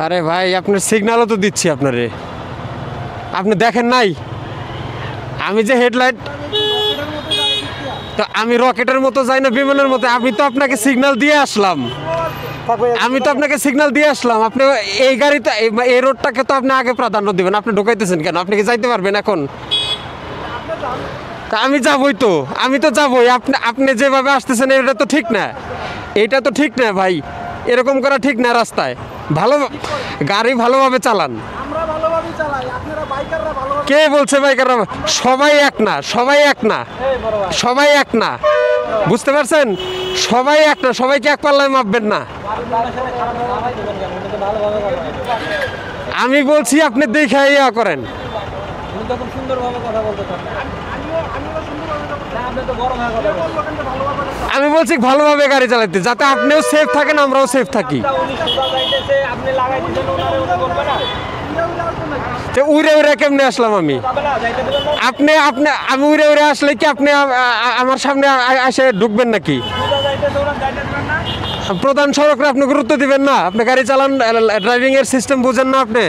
আরে ভাই, আপনার সিগন্যালও তো দিচ্ছি আপনারে, আপনি দেখেন নাই আমি যে হেডলাইট, তো আমি রকেটের মতো যাই না বিমানের মতো? আমি তো আপনাকে সিগন্যাল দিয়ে আসলাম, আপনি এই গাড়িতে এই রোডটাকে তো আপনি আগে প্রাধান্য দিবেন। আপনি ঢোকাইতেছেন কেন? আপনি কি যাইতে পারবেন এখন? তা আমি যাবই তো, যাবই। আপনি যেভাবে আসতেছেন এটা তো ঠিক না, এটা তো ঠিক না ভাই, এরকম করা ঠিক না। রাস্তায় ভালো গাড়ি ভালোভাবে চালান। কে বলছে বাইকাররা? সবাই এক না, সবাই এক না, বুঝতে পারছেন? সবাই এক না, সবাইকে এক পাল্লায় মাপবেন না। আমি বলছি আপনি দেখে ইয়া করেন। আমি বলছি ভালোভাবে গাড়ি চালাতে, যাতে আপনিও সেফ থাকেন, আমরাও সেফ থাকি। উড়ে উড়ে কেমনে আসলাম আমি? আমি উড়ে উড়ে আসলে কি আপনি আমার সামনে এসে ঢুকবেন নাকি? প্রধান সড়কে আপনি গুরুত্ব দিবেন না? আপনি গাড়ি চালান, ড্রাইভিং এর সিস্টেম বুঝেন না আপনি?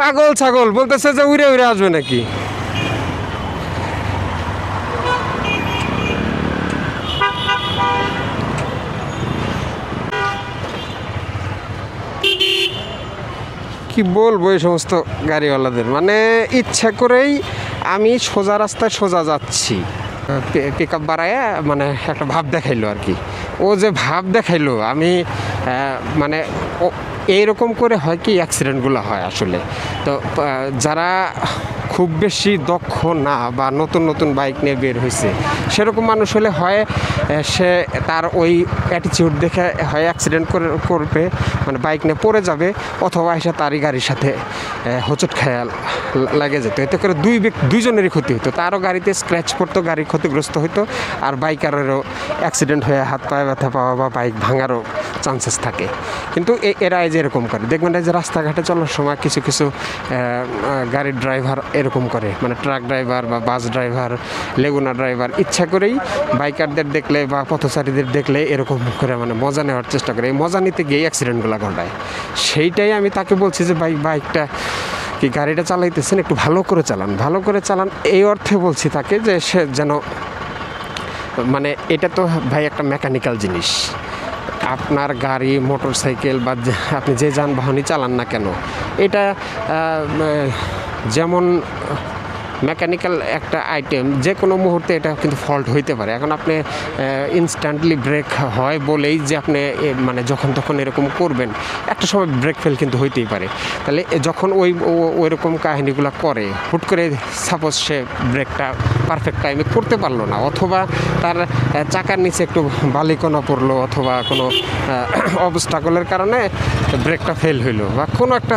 পাগল ছাগল বলতেছে যে উড়ে উড়ে আসবে নাকি? কি বলবো এই সমস্ত গাড়িওয়ালাদের, মানে ইচ্ছা করেই আমি সোজা রাস্তায় সোজা যাচ্ছি, পিক আপ বাড়ায় মানে একটা ভাব দেখাইলো আর কি। ও যে ভাব দেখাইলো, আমি মানে এইরকম করে হয় কি অ্যাক্সিডেন্টগুলো হয় আসলে। তো যারা খুব বেশি দক্ষ না বা নতুন নতুন বাইক নিয়ে বের হয়েছে সেরকম মানুষ হলে হয় সে তার ওই অ্যাটিচিউড দেখে হয় অ্যাক্সিডেন্ট করবে, মানে বাইক নিয়ে পড়ে যাবে, অথবা এসে তারই গাড়ির সাথে হোঁচট খেয়াল লাগে যেত। এতে করে দুইজনেরই ক্ষতি হতো, তারও গাড়িতে স্ক্র্যাচ পড়তো, গাড়ি ক্ষতিগ্রস্ত হতো, আর বাইকারেরও অ্যাক্সিডেন্ট হয়ে হাত পায়ে ব্যথা পাওয়া বা বাইক ভাঙারও চান্সেস থাকে। কিন্তু এরা যে এরকম করে, দেখবেন যে রাস্তাঘাটে চলার সময় কিছু কিছু গাড়ির ড্রাইভার এরকম করে, মানে ট্রাক ড্রাইভার বা বাস ড্রাইভার, লেগুনা ড্রাইভার ইচ্ছা করেই বাইকারদের দেখলে বা পথচারীদের দেখলে এরকম করে মানে মজা নেওয়ার চেষ্টা করে। এই মজা নিতে গিয়ে অ্যাক্সিডেন্টগুলো ঘটায়। সেইটাই আমি তাকে বলছি যে বাইকটা কি গাড়িটা চালাইতেছেন একটু ভালো করে চালান, এই অর্থে বলছি তাকে যে সে যেন, মানে এটা তো ভাই একটা মেকানিক্যাল জিনিস। আপনার গাড়ি, মোটর সাইকেল বা আপনি যে যানবাহনই চালান না কেন, এটা যেমন মেকানিক্যাল একটা আইটেম, যে কোনো মুহূর্তে এটা কিন্তু ফল্ট হইতে পারে। এখন আপনি ইনস্ট্যান্টলি ব্রেক হয় বলেই যে আপনি মানে যখন তখন এরকম করবেন, একটা সময় ব্রেক ফেল কিন্তু হইতেই পারে। তাহলে যখন ওই রকম কাহিনিগুলো করে, হুট করে সাপোজ সে ব্রেকটা পারফেক্ট টাইমে করতে পারলো না, অথবা তার চাকার নিচে একটু বালিকণা পড়লো, অথবা কোনো অবস্টাকলের কারণে ব্রেকটা ফেল হইলো, বা কোনো একটা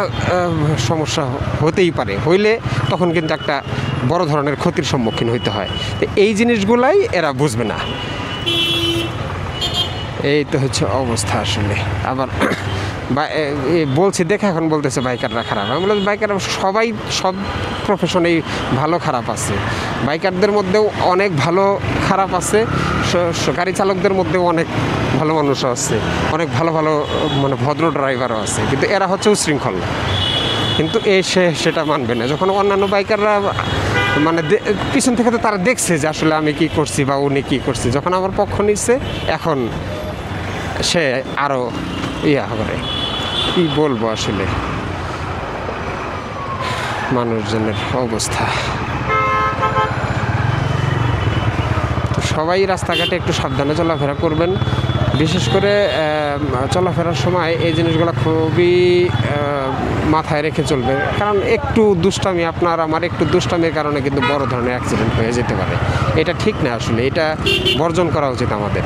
সমস্যা হতেই পারে, হইলে তখন কিন্তু একটা বড় ধরনের ক্ষতির সম্মুখীন হইতে হয়। তো এই জিনিসগুলাই এরা বুঝবে না। এই তো হচ্ছে অবস্থা আসলে। আবার বলছি দেখে এখন বলতেছে বাইকাররা খারাপ। আমি বলছি বাইকাররা সব প্রফেশনেই ভালো খারাপ আছে, বাইকারদের মধ্যেও অনেক ভালো খারাপ আছে, গাড়ি চালকদের মধ্যেও অনেক ভালো মানুষও আছে, অনেক ভালো মানে ভদ্র ড্রাইভারও আছে, কিন্তু এরা হচ্ছে উশৃঙ্খল। কিন্তু সেটা মানবে না। যখন অন্যান্য বাইকাররা মানে পিছন থেকে তো তারা দেখছে যে আসলে আমি কি করছি বা উনি কি করছি, যখন আমার পক্ষ নিচ্ছে এখন সে আরও করে। কি বলবো আসলে মানুষজনের অবস্থা। তো সবাই রাস্তাঘাটে একটু সাবধানে চলাফেরা করবেন, বিশেষ করে চলাফেরার সময় এই জিনিসগুলো খুবই মাথায় রেখে চলবে, কারণ একটু দুষ্টামি, আপনার আমার একটু দুষ্টামির কারণে কিন্তু বড় ধরনের অ্যাক্সিডেন্ট হয়ে যেতে পারে। এটা ঠিক না আসলে, এটা বর্জন করা উচিত আমাদের।